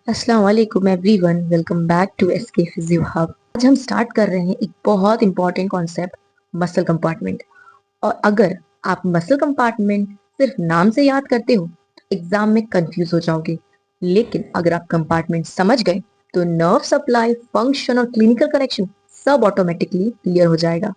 अस्सलाम वालेकुम everyone, welcome back to SK physio hub. आज हम स्टार्ट कर रहे हैं एक बहुत इंपॉर्टेंट कॉन्सेप्ट, मसल कंपार्टमेंट। और अगर आप मसल कंपार्टमेंट सिर्फ नाम से याद करते हो तो एग्जाम में कंफ्यूज हो जाओगे, लेकिन अगर आप कंपार्टमेंट समझ गए तो नर्व सप्लाई, फंक्शन और क्लिनिकल कनेक्शन सब ऑटोमेटिकली क्लियर हो जाएगा।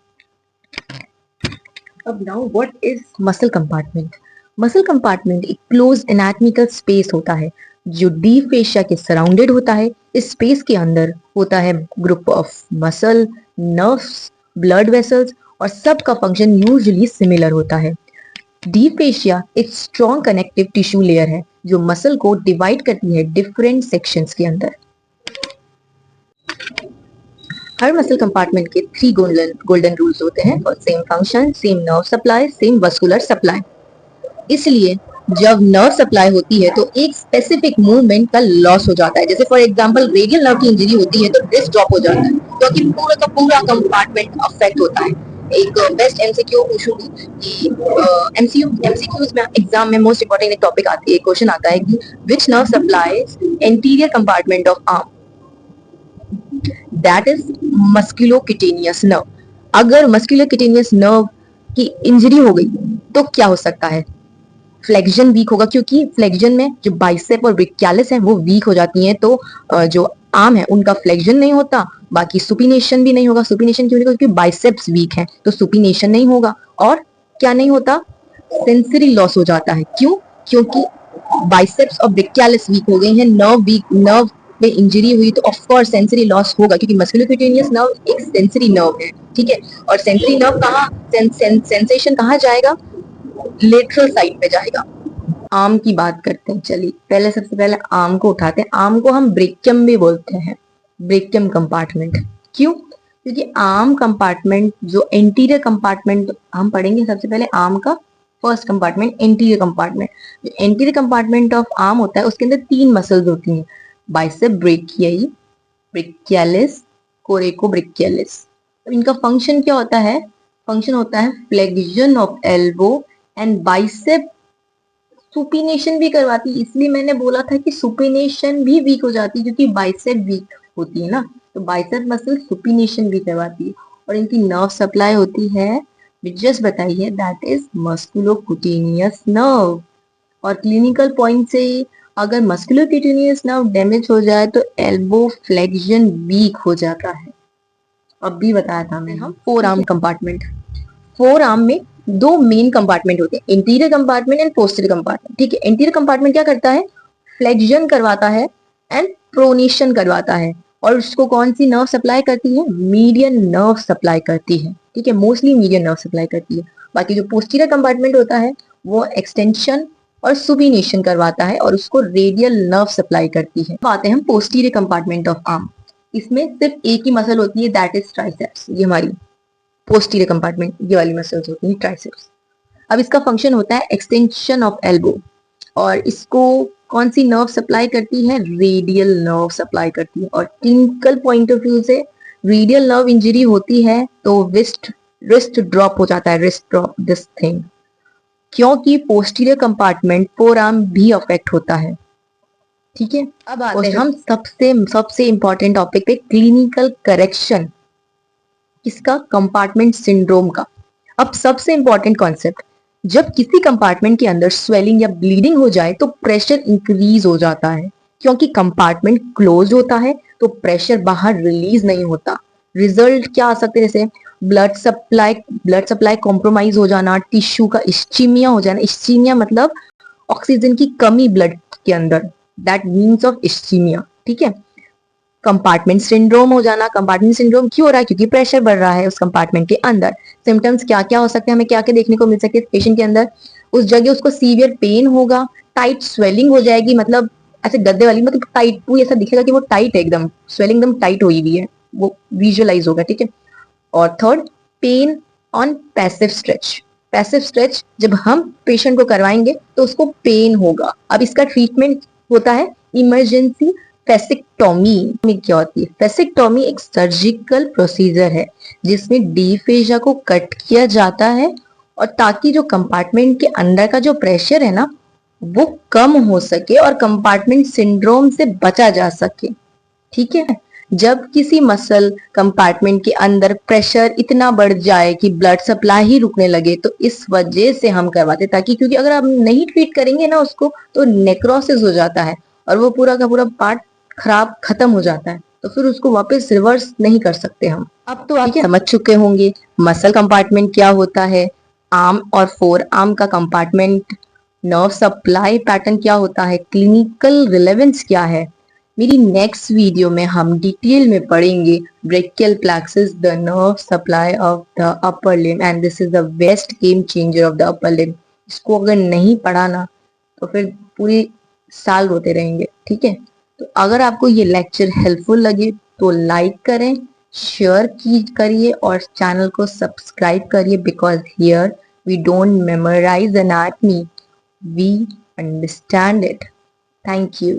अब now what is muscle compartment? Muscle compartment एक क्लोज एनाटॉमिकल स्पेस होता है जो डीप फेशिया के सराउंडेड होता है। इस स्पेस के अंदर होता है group of muscle, nerves, blood vessels और सबका फंक्शन यूजुअली सिमिलर होता है। डीप फेशिया एक स्ट्रॉन्ग कनेक्टिव टिश्यू लेयर है जो मसल को डिवाइड करती है डिफरेंट सेक्शंस के अंदर। हर मसल कंपार्टमेंट के 3 गोल्डन रूल्स होते हैं और same function, same nerve supply, same vascular supply. इसलिए जब नर्व सप्लाई होती है तो एक स्पेसिफिक मूवमेंट का लॉस हो जाता है। जैसे फॉर एग्जांपल रेडियल नर्व की इंजरी होती है तो रिस्ट ड्रॉप हो जाता है, तो कि पूरा का पूरा कंपार्टमेंट अफेक्ट होता है। एक बेस्ट एमसीक्यू पूछूंगी कि एमसीक्यूज में एग्जाम में मोस्ट इंपोर्टेंट एक टॉपिक आती है, क्वेश्चन आता है कि which nerve supplies anterior compartment of arm, that is musculocutaneous nerve. अगर मस्कुलोक्यूटेनियस नर्व की इंजरी हो गई तो क्या हो सकता है? फ्लेक्शन वीक होगा, क्योंकि फ्लेक्शन में जो बाइसेप और ब्रेकियालिस है वो वीक हो जाती हैं, तो जो आर्म है उनका फ्लेक्शन नहीं होता, बाकी सुपिनेशन भी नहीं होगा। सुपिनेशन क्यों नहीं होगा? क्योंकि बाइसेप्स वीक है तो सुपिनेशन नहीं होगा। और क्या नहीं होता? सेंसरी लॉस हो जाता है। क्यों? क्योंकि बाइसेप्स और ब्रेकियालिस वीक हो गई हैं, नर्व में इंजरी हुई तो ऑफ कोर्स सेंसरी लॉस होगा, क्योंकि मस्कुलोक्यूटेनियस नर्व एक सेंसरी नर्व है, ठीक है। और सेंसरी नर्व कहाँ, सेंसेशन कहाँ जाएगा? लेटरल साइड पे जाएगा। आर्म की बात करते हैं, चलिए पहले सबसे पहले आर्म को उठाते हैं। आर्म को हम ब्रेकियम भी बोलते हैं, ब्रेकियम कंपार्टमेंट। क्यों? क्योंकि आर्म कंपार्टमेंट जो एंटीरियर कंपार्टमेंट हम पढ़ेंगे, सबसे पहले आर्म का फर्स्ट कंपार्टमेंट एंटीरियर कंपार्टमेंट। जो एंटीरियर कंपार्टमेंट ऑफ आर्म होता है उसके अंदर 3 मसल्स होती हैं, बाइसेप ब्रेकियाई, ब्रेकियालिस, कोरेको ब्रेकियालिस। तो इनका फंक्शन क्या होता है? फंक्शन होता है flexion of elbow and bicep. Supination भी करवाती है, इसलिए मैंने बोला था कि सुपिनेशन भी वीक हो जाती है, क्योंकि बाइसेप वीक होती है ना, तो बाइसेप मसल सुपिनेशन भी करवाती है। और इनकी नर्व सप्लाई होती है, जस्ट बताई है, दैट इज मस्कुलोक्यूटेनियस नर्व। और क्लिनिकल पॉइंट से अगर मस्कुलोक्यूटेनियस नर्व डैमेज हो जाए तो एल्बो फ्लेक्शन वीक हो जाता है। अब भी बताया था मैंने। हम four arm compartment, four arm में 2 मेन कंपार्टमेंट होते हैं, interior compartment and posterior compartment, ठीक है। इंटीरियर कंपार्टमेंट क्या करता है? फ्लेक्शन करवाता है एंड प्रोनेशन करवाता है। और उसको कौन सी नर्व सप्लाई करती है? मीडियन नर्व सप्लाई करती है, ठीक है, मोस्टली मीडियन नर्व सप्लाई करती है। बाकी जो पोस्टीरियर कंपार्टमेंट होता है वो एक्सटेंशन और सुबिनेशन करवाता है और उसको रेडियल नर्व सप्लाई करती है। आते हैं हम पोस्टीरियर कंपार्टमेंट ऑफ आर्म। इसमें सिर्फ एक ही मसल होती है, दैट इज ट्राइसेप्स। ये हमारी पोस्टीरियर कंपार्टमेंट, ये वाली मसल्स होती हैं ट्राइसेप्स। अब इसका फंक्शन होता है एक्सटेंशन ऑफ एल्बो, और इसको कौन सी नर्व सप्लाई करती है? रेडियल नर्व सप्लाई करती है। और क्लिनिकल पॉइंट ऑफ व्यू से रेडियल नर्व इंजरी होती है तो रिस्ट ड्रॉप हो जाता है, रिस्ट ड्रॉप दिस थिंग, क्योंकि पोस्टीरियर कंपार्टमेंट फोर आर्म भी अफेक्ट होता है, ठीक है। अब आते हैं हम सबसे सबसे इंपॉर्टेंट टॉपिक पे, क्लिनिकल करेक्शन, किसका? कंपार्टमेंट सिंड्रोम का। अब सबसे इंपॉर्टेंट कॉन्सेप्ट, जब किसी कंपार्टमेंट के अंदर स्वेलिंग या ब्लीडिंग हो जाए तो प्रेशर इंक्रीज हो जाता है, क्योंकि कंपार्टमेंट क्लोज होता है तो प्रेशर बाहर रिलीज नहीं होता। रिजल्ट क्या आ सकते हैं? जैसे ब्लड सप्लाई कॉम्प्रोमाइज हो जाना, टिश्यू का इस्चीमिया हो जाना। इस्चीमिया मतलब ऑक्सीजन की कमी ब्लड के अंदर, दैट मीन्स ऑफ इस्चीमिया, ठीक है। कंपार्टमेंट सिंड्रोम हो जाना। कंपार्टमेंट सिंड्रोम क्यों हो रहा है? क्योंकि प्रेशर बढ़ रहा है उस कंपार्टमेंट के अंदर। सिम्टम्स क्या क्या हो सकते हैं, हमें क्या क्या देखने को मिल सकते हैं पेशेंट के अंदर? उस जगह उसको सीवियर पेन होगा, टाइट स्वेलिंग हो जाएगी, मतलब ऐसे गद्दे वाली, मतलब टाइट, पूरी ऐसा दिखेगा कि वो टाइट है, एकदम स्वेलिंग एकदम टाइट हुई हुई है, वो विजुअलाइज होगा, ठीक है। और third, pain on passive stretch. Passive stretch जब हम पेशेंट को करवाएंगे तो उसको पेन होगा। अब इसका ट्रीटमेंट होता है इमरजेंसी फेसिक्टोमी। में क्या होती है? फेसिक्टोमी एक सर्जिकल प्रोसीजर है जिसमें डीप फेशिया को कट किया जाता है, और ताकि जो कंपार्टमेंट के अंदर का जो प्रेशर है ना वो कम हो सके और कंपार्टमेंट सिंड्रोम से बचा जा सके। ठीक है, जब किसी मसल कंपार्टमेंट के अंदर प्रेशर इतना बढ़ जाए कि ब्लड सप्लाई ही रुकने लगे, तो इस वजह से हम करवाते, ताकि क्योंकि अगर आप नहीं ट्रीट करेंगे ना उसको, तो नेक्रोसिस हो जाता है और वो पूरा का पूरा पार्ट खराब खत्म हो जाता है, तो फिर उसको वापस रिवर्स नहीं कर सकते हम। अब तो आप समझ चुके होंगे मसल कंपार्टमेंट क्या होता है, आर्म और फोर आर्म का कंपार्टमेंट, नर्व सप्लाई पैटर्न क्या होता है, क्लिनिकल रिलेवेंस क्या है। मेरी नेक्स्ट वीडियो में हम डिटेल में पढ़ेंगे brachial plexus, the nerve supply of the upper limb and this is the best game changer of the upper limb. इसको अगर नहीं पढ़ा ना तो फिर पूरी साल रोते रहेंगे। ठीक है, तो अगर आपको ये लेक्चर हेल्पफुल लगे तो लाइक करें, शेयर की करिए और चैनल को सब्सक्राइब करिए, because here we don't memorise anatomy, we understand it. Thank you.